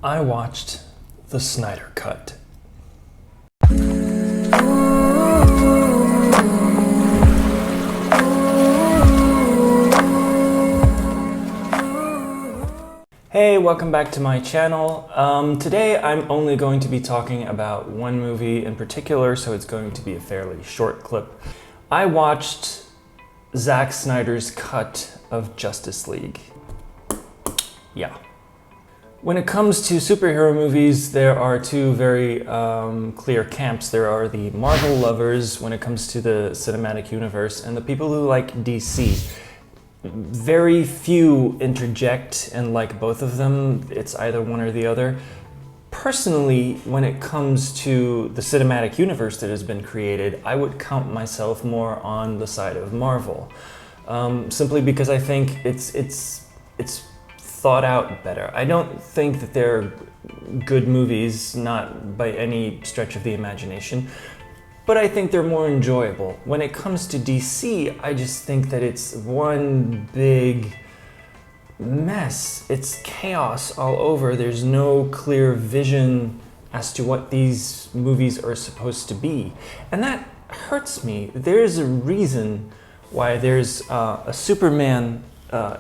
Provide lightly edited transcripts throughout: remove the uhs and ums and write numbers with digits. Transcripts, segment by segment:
I watched the Snyder Cut. Hey, welcome back to my channel. Today I'm only going to be talking about one movie in particular, so it's going to be a fairly short clip. I watched Zack Snyder's cut of Justice League. Yeah. When it comes to superhero movies, there are two very clear camps. There are the Marvel lovers when it comes to the cinematic universe, and the people who like DC. Very few interject and like both of them. It's either one or the other. Personally, when it comes to the cinematic universe that has been created, I would count myself more on the side of Marvel. Simply because I think it's thought out better. I don't think that they're good movies, not by any stretch of the imagination, but I think they're more enjoyable. When it comes to DC, I just think that it's one big mess. It's chaos all over. There's no clear vision as to what these movies are supposed to be. And that hurts me. There's a reason why there's a Superman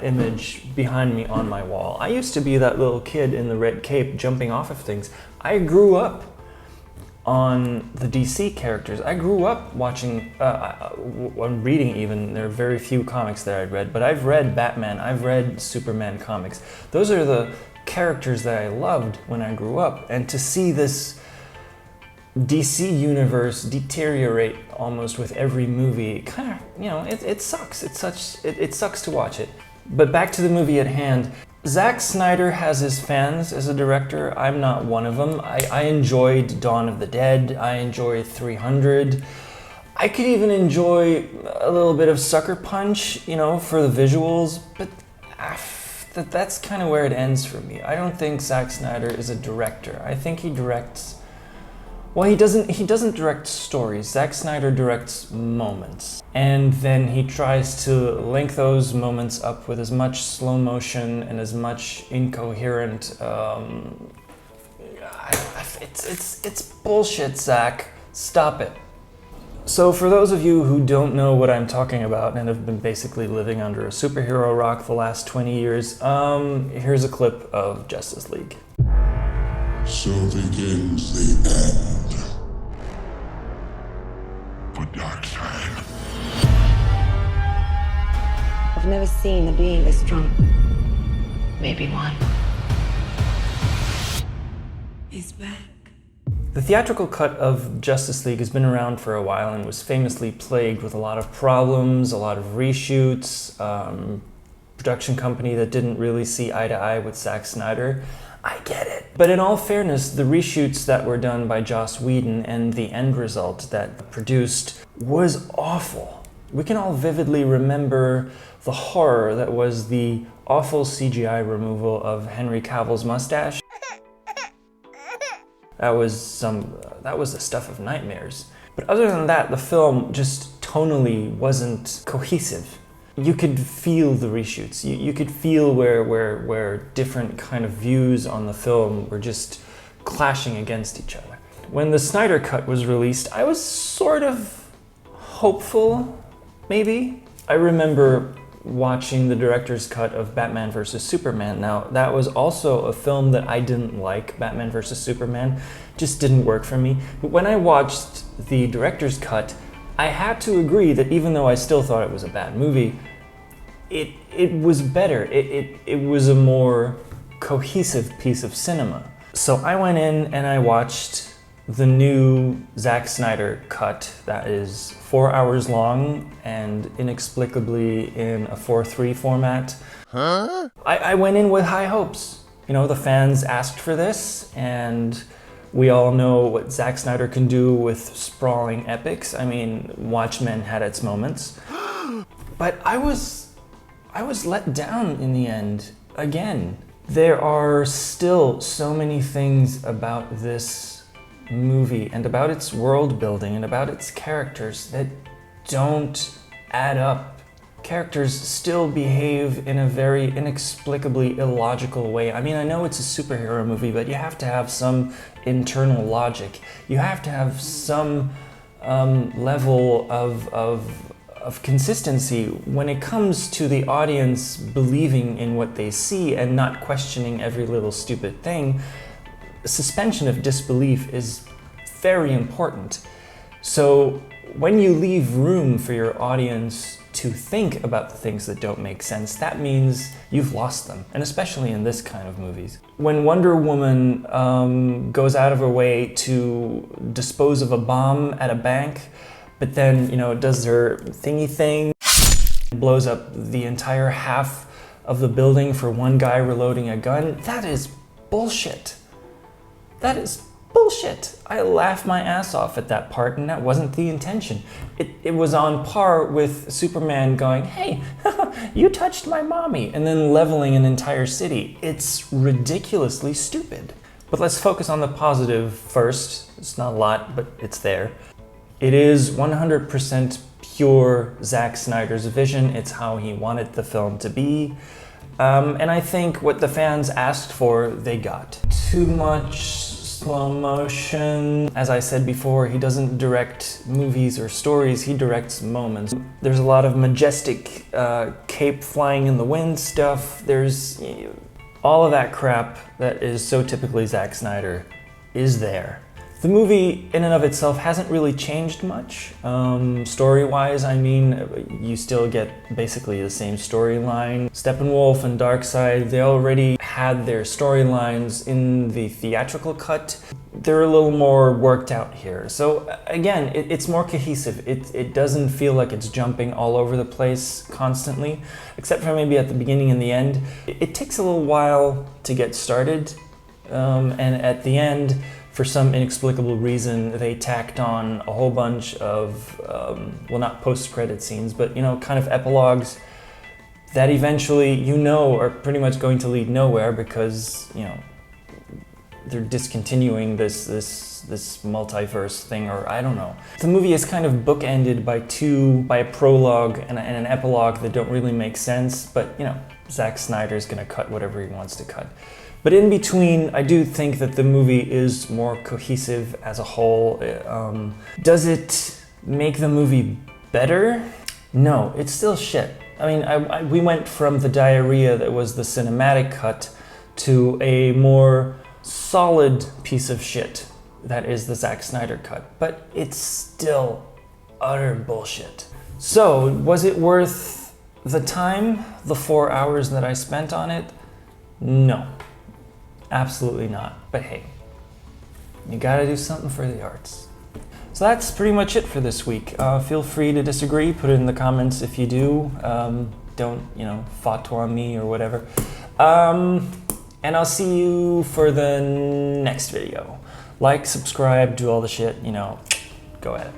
image behind me on my wall. I used to be that little kid in the red cape jumping off of things. I grew up on the DC characters. I grew up watching, reading even. There are very few comics that I've read, but I've read Batman, I've read Superman comics. Those are the characters that I loved when I grew up. And to see this DC universe deteriorate almost with every movie, kind of, it sucks. It sucks to watch it. But back to the movie at hand. Zack Snyder has his fans as a director. I'm not one of them. I enjoyed Dawn of the Dead. I enjoyed 300. I could even enjoy a little bit of Sucker Punch, for the visuals, but that's kind of where it ends for me. I don't think Zack Snyder is a director. I think he directs. Well, he doesn't direct stories. Zack Snyder directs moments. And then he tries to link those moments up with as much slow motion and as much incoherent, it's bullshit, Zack. Stop it. So for those of you who don't know what I'm talking about and have been basically living under a superhero rock the last 20 years, here's a clip of Justice League. So begins the end for Darkseid. I've never seen a being this strong. Maybe one. He's back. The theatrical cut of Justice League has been around for a while and was famously plagued with a lot of problems, a lot of reshoots, production company that didn't really see eye to eye with Zack Snyder. I get it. But in all fairness, the reshoots that were done by Joss Whedon and the end result that produced was awful. We can all vividly remember the horror that was the awful CGI removal of Henry Cavill's mustache. That was the stuff of nightmares. But other than that, the film just tonally wasn't cohesive. You could feel the reshoots. You could feel where different kind of views on the film were just clashing against each other. When the Snyder Cut was released, I was sort of hopeful, maybe. I remember watching the director's cut of Batman vs. Superman. Now, that was also a film that I didn't like. Batman vs. Superman just didn't work for me. But when I watched the director's cut, I had to agree that even though I still thought it was a bad movie, it was better. It was a more cohesive piece of cinema. So I went in and I watched the new Zack Snyder cut that is 4 hours long and inexplicably in a 4:3 format. Huh? I went in with high hopes. The fans asked for this, and we all know what Zack Snyder can do with sprawling epics. I mean, Watchmen had its moments. But I was let down in the end, again. There are still so many things about this movie and about its world building and about its characters that don't add up characters still behave in a very inexplicably illogical way. I mean, I know it's a superhero movie, but you have to have some internal logic. You have to have some level of consistency when it comes to the audience believing in what they see and not questioning every little stupid thing. Suspension of disbelief is very important. So when you leave room for your audience to think about the things that don't make sense, that means you've lost them, and especially in this kind of movies. When Wonder Woman goes out of her way to dispose of a bomb at a bank, but then, you know, does her thingy thing, blows up the entire half of the building for one guy reloading a gun, that is bullshit. That is bullshit. I laughed my ass off at that part, and that wasn't the intention. It was on par with Superman going, hey, you touched my mommy, and then leveling an entire city. It's ridiculously stupid. But let's focus on the positive first. It's not a lot, but it's there. It is 100% pure Zack Snyder's vision. It's how he wanted the film to be. And I think what the fans asked for, they got. Too much slow motion. As I said before, he doesn't direct movies or stories, he directs moments. There's a lot of majestic cape flying in the wind stuff. There's all of that crap that is so typically Zack Snyder is there. The movie in and of itself hasn't really changed much. Story-wise, I mean, you still get basically the same storyline. Steppenwolf and Darkseid, they already had their storylines in the theatrical cut. They're a little more worked out here. So again, it's more cohesive. It doesn't feel like it's jumping all over the place constantly, except for maybe at the beginning and the end. It takes a little while to get started, and at the end, for some inexplicable reason, they tacked on a whole bunch of, well, not post-credit scenes, but, you know, kind of epilogues that eventually, you know, are pretty much going to lead nowhere because, you know, they're discontinuing this multiverse thing, or I don't know. The movie is kind of bookended by a prologue and an epilogue that don't really make sense, but, you know, Zack Snyder's gonna cut whatever he wants to cut. But in between, I do think that the movie is more cohesive as a whole. Does it make the movie better? No, it's still shit. I mean, we went from the diarrhea that was the cinematic cut to a more solid piece of shit that is the Zack Snyder cut. But it's still utter bullshit. So, was it worth the time, the 4 hours that I spent on it? No. Absolutely not. But hey, you gotta do something for the arts. So that's pretty much it for this week. Feel free to disagree, put it in the comments if you do. Don't, you know, fatwa me or whatever. And I'll see you for the next video. Like, subscribe, do all the shit, you know, go at it.